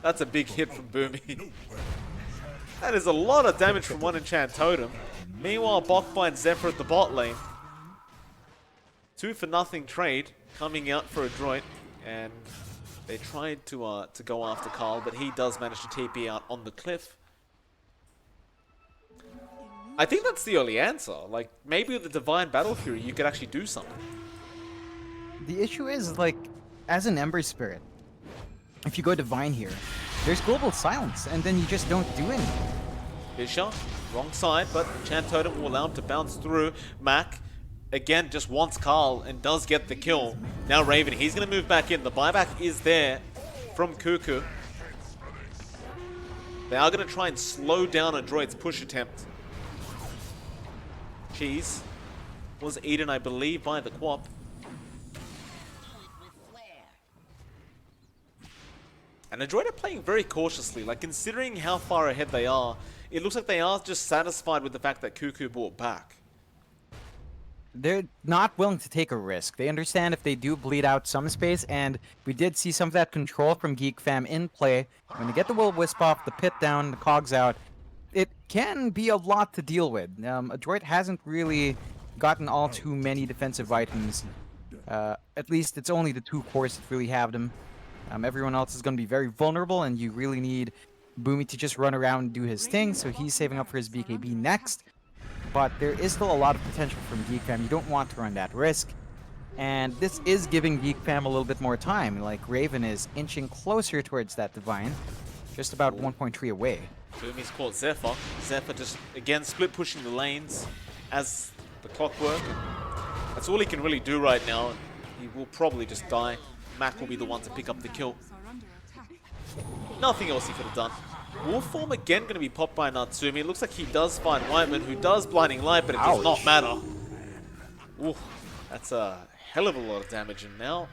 that's a big hit from Boomy. That is a lot of damage from one Enchant Totem. Meanwhile, Bok finds Zephyr at the bot lane. 2 for nothing trade coming out for Adroit, and they tried to go after Carl, but he does manage to TP out on the cliff. I think that's the only answer. Like, maybe with the Divine Battle Fury, you could actually do something. The issue is, like, as an Ember Spirit, if you go Divine here, there's Global Silence, and then you just don't do anything. Fisher, wrong side, but Enchant Totem will allow him to bounce through. Mac, again, just wants Carl and does get the kill. Now Raven, he's going to move back in. The buyback is there from Cuckoo. They are going to try and slow down Adroit's push attempt. Cheese was eaten, I believe, by the Quap. And Adroit are playing very cautiously. Like, considering how far ahead they are, it looks like they are just satisfied with the fact that Cuckoo brought back. They're not willing to take a risk. They understand if they do bleed out some space, and we did see some of that control from Geek Fam in play. When they get the Will-O-Wisp off, the pit down, the cogs out, it can be a lot to deal with. Adroit hasn't really gotten all too many defensive items. At least it's only the 2 cores that really have them. Everyone else is going to be very vulnerable, and you really need Boomy to just run around and do his thing, so he's saving up for his BKB next. But there is still a lot of potential from Geek Fam. You don't want to run that risk. And this is giving Geek Fam a little bit more time. Like, Raven is inching closer towards that Divine. Just about 1.3 away. Boomy's caught Zephyr. Zephyr just, again, split pushing the lanes as the clockwork. That's all he can really do right now. He will probably just die. Mac will be the one to pick up the kill. Are under attack. Nothing else he could have done. Wolf form again going to be popped by Natsumi. It looks like he does find Whiteman, who does Blinding Light, but it does not matter. Ooh, that's a hell of a lot of damage. And now,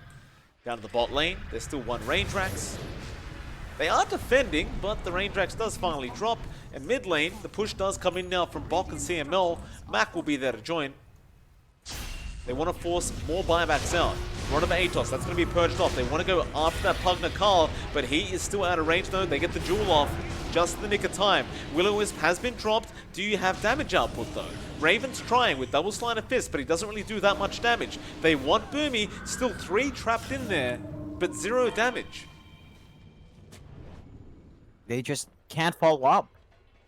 down to the bot lane, there's still 1 Rangetrax. They are defending, but the Rangetrax does finally drop. And mid lane, the push does come in now from Bok and CML. Mac will be there to join. They want to force more buybacks out. Run of Atos, that's going to be purged off. They want to go after that Pugna Carl, but he is still out of range though. They get the jewel off just in the nick of time. Will-O-Wisp has been dropped. Do you have damage output though? Raven's trying with double sleight of fist, but he doesn't really do that much damage. They want Boomy, still 3 trapped in there, but 0 damage. They just can't follow up.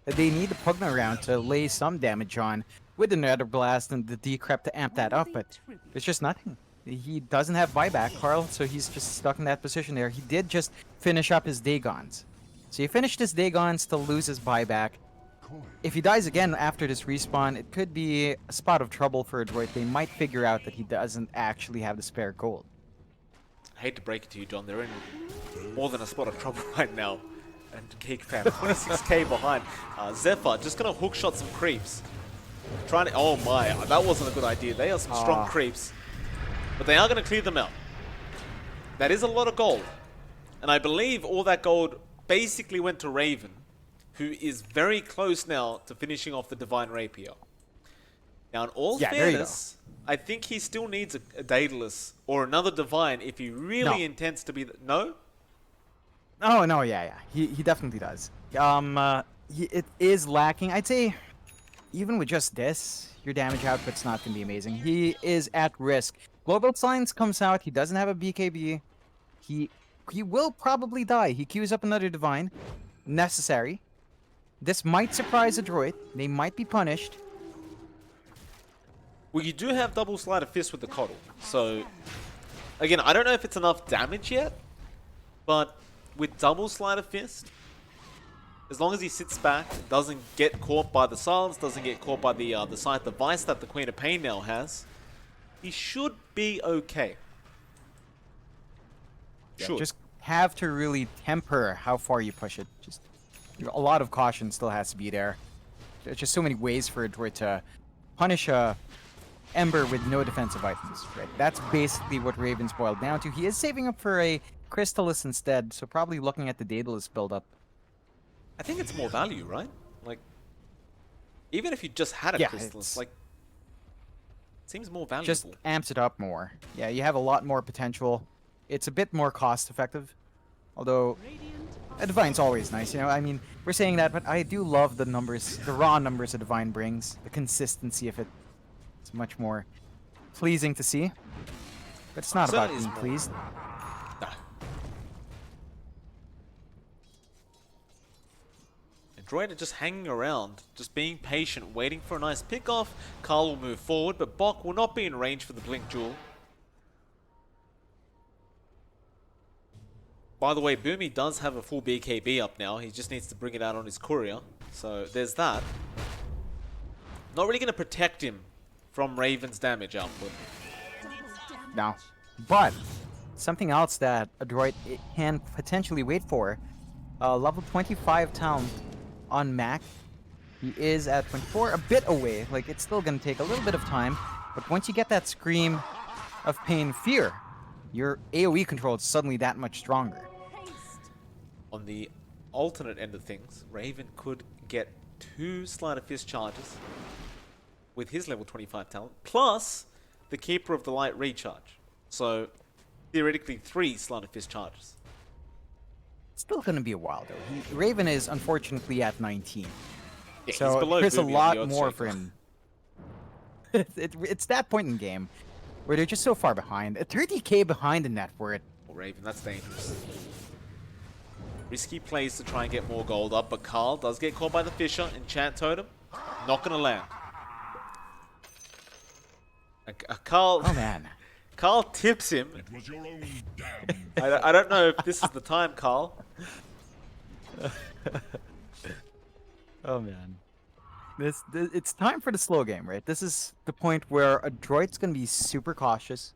They need the Pugna round to lay some damage on with the Nether Blast and the Decrep to amp that up, but there's just nothing. He doesn't have buyback, Carl, so he's just stuck in that position there. He did just finish up his Dagons. So he finished his Dagons to lose his buyback. If he dies again after this respawn, it could be a spot of trouble for Adroit. They might figure out that he doesn't actually have the spare gold. I hate to break it to you, John. They're in more than a spot of trouble right now. And Geek Fam, 26k behind. Zephyr just going to hookshot some creeps. Trying to... Oh my, that wasn't a good idea. They are some strong creeps. But they are going to clear them out. That is a lot of gold. And I believe all that gold basically went to Raven, who is very close now to finishing off the Divine Rapier. Now, in all fairness, I think he still needs a Daedalus or another Divine if he really intends to be... No? Oh, no, yeah. He definitely does. It is lacking. I'd say, even with just this, your damage output's not going to be amazing. He is at risk. Global Signs comes out. He doesn't have a BKB. He will probably die. He queues up another Divine. Necessary. This might surprise Adroit. They might be punished. Well, you do have double sleight of fist with the Coddle. So, again, I don't know if it's enough damage yet, but with double sleight of fist, as long as he sits back, doesn't get caught by the silence, doesn't get caught by the Scythe device that the Queen of Pain now has, he should be okay. Yeah, just have to really temper how far you push it. Just a lot of caution still has to be there. There's just so many ways for Adroit to punish a Ember with no defensive items. Right? That's basically what Raven's boiled down to. He is saving up for a Crystallis instead, so probably looking at the Daedalus build-up. I think it's more value, right? Like, even if you just had a Crystallis, like, it seems more valuable. Just amps it up more. Yeah, you have a lot more potential. It's a bit more cost-effective. Although, a Divine's always nice, you know? I mean, we're saying that, but I do love the numbers, the raw numbers a Divine brings. The consistency of it. It's much more pleasing to see. But it's not about being pleased. Nah. Adroit are just hanging around, just being patient, waiting for a nice pickoff. Carl will move forward, but Bok will not be in range for the Blink Jewel. By the way, Boomy does have a full BKB up now. He just needs to bring it out on his courier. So there's that. Not really going to protect him from Raven's damage output. No. But something else that Adroit can potentially wait for. Level 25 talent on Mac. He is at 24, a bit away. Like, it's still going to take a little bit of time. But once you get that Scream of Pain Fear, your AoE control is suddenly that much stronger. On the alternate end of things, Raven could get 2 Sleight of Fist charges with his level 25 talent, plus the Keeper of the Light recharge. So, theoretically, 3 Sleight of Fist charges. It's still going to be a while, though. Raven is unfortunately at 19. Yeah, So he's below there's a Boomy on lot the more Earthshaker. for him. It's that point in the game where they're just so far behind. 30k behind in net worth. Oh, Raven, that's dangerous. Risky plays to try and get more gold up, but Carl does get caught by the Fisher. Enchant Totem, not going to land. Carl, Oh, man. Carl tips him. It was your own damn. I don't know if this is the time, Carl. Oh, man. It's time for the slow game, right? This is the point where Adroit's going to be super cautious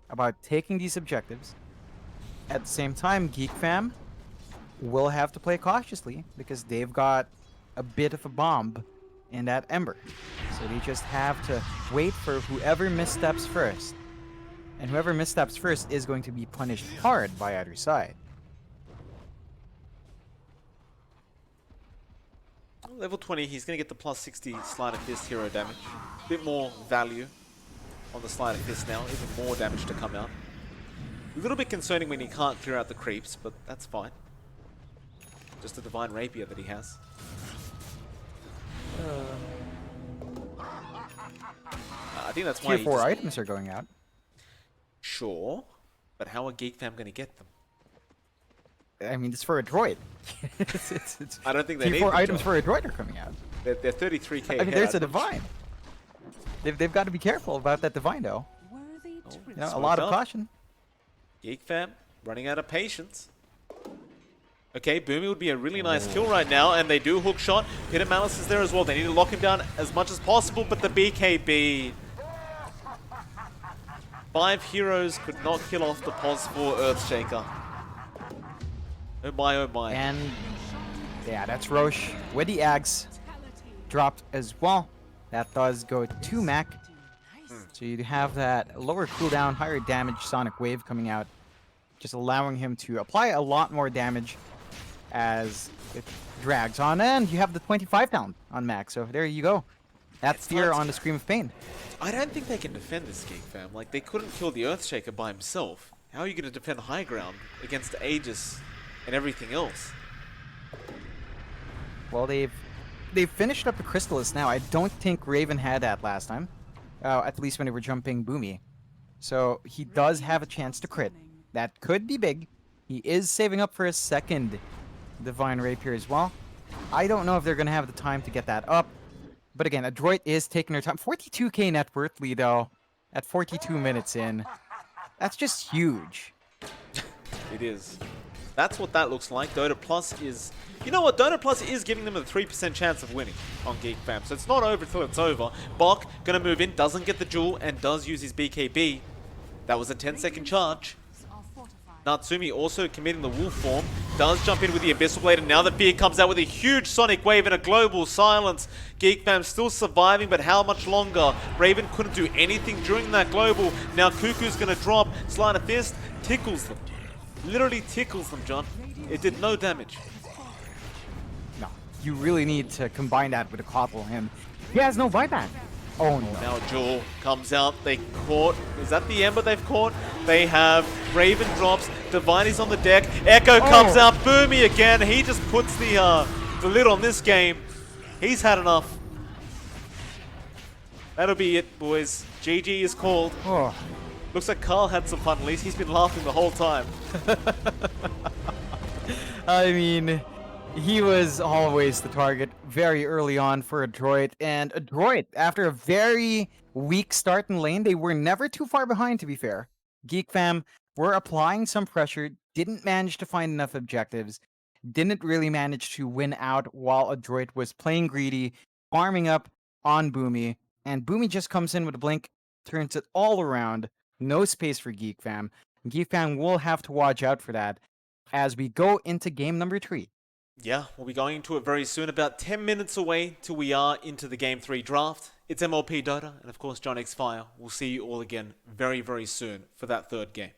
about taking these objectives. At the same time, Geek Fam will have to play cautiously because they've got a bit of a bomb in that Ember. So they just have to wait for whoever missteps first. And whoever missteps first is going to be punished hard by either side. Level 20, he's going to get the plus 60 Sleight of Fist hero damage. A bit more value on the Sleight of Fist now, even more damage to come out. A little bit concerning when he can't clear out the creeps, but that's fine. Just a Divine Rapier that he has. I think that's why Tier 4 items are going out. Sure, but how are Geek Fam going to get them? I mean, it's for Adroit. I don't think they Tier need 4 them, items John. for Adroit are coming out. They're 33k I mean, ahead. there's a Divine. They've got to be careful about that Divine, though. Worthy Oh, tribute. You know, a Smoked lot of up. caution. Geek Fam running out of patience. Okay, Boomy would be a really nice kill right now, and they do hook shot. Hit and Malice is there as well. They need to lock him down as much as possible, but the BKB. 5 heroes could not kill off the Pos 4 Earthshaker. Oh my, oh my. And yeah, that's Roche with the Ags dropped as well. That does go to Mac. So you have that lower cooldown, higher damage Sonic Wave coming out, just allowing him to apply a lot more damage as it drags on. And you have the 25 down on Mac. So there you go. That's It's Fear not- on the Scream of Pain. I don't think they can defend this Geek Fam. Like, they couldn't kill the Earthshaker by himself. How are you going to defend high ground against Aegis and everything else? Well, they've finished up the Crystallis now. I don't think Raven had that last time. At least when they were jumping Boomy. So he does have a chance to crit. That could be big. He is saving up for a second Divine Rapier as well. I don't know if they're going to have the time to get that up. But again, Adroit is taking her time. 42k net worth lead, though, at 42 minutes in. That's just huge. It is. That's what that looks like. Dota Plus is... You know what? Dota Plus is giving them a 3% chance of winning on Geek Fam. So it's not over till it's over. Bok going to move in, doesn't get the jewel, and does use his BKB. That was a 10-second charge. Are fortified. Natsumi also committing the wolf form, does jump in with the Abyssal Blade, and now the Fear comes out with a huge Sonic Wave and a global silence. Geek Fam still surviving, but how much longer? Raven couldn't do anything during that global. Now Cuckoo's going to drop. Sleight of Fist tickles them. Literally tickles them, John. It did no damage. No, you really need to combine that with a Coddle him. He has no buyback. Oh no. Now Jewel comes out. They caught. Is that the Ember they've caught? They have. Raven drops. Divine is on the deck. Echo comes out. Boomy again. He just puts the lid on this game. He's had enough. That'll be it, boys. GG is called. Oh. Looks like Carl had some fun. At least he's been laughing the whole time. I mean, he was always the target very early on for Adroit. And Adroit, after a very weak start in lane, they were never too far behind, to be fair. Geek Fam were applying some pressure, didn't manage to find enough objectives, didn't really manage to win out while Adroit was playing greedy, farming up on Boomy. And Boomy just comes in with a blink, turns it all around. No space for Geek Fam. Geek Fam will have to watch out for that as we go into game number 3. Yeah, we'll be going into it very soon. About 10 minutes away till we are into the Game 3 draft. It's MLP Dota, and of course, JohnxFire. We'll see you all again very, very soon for that third game.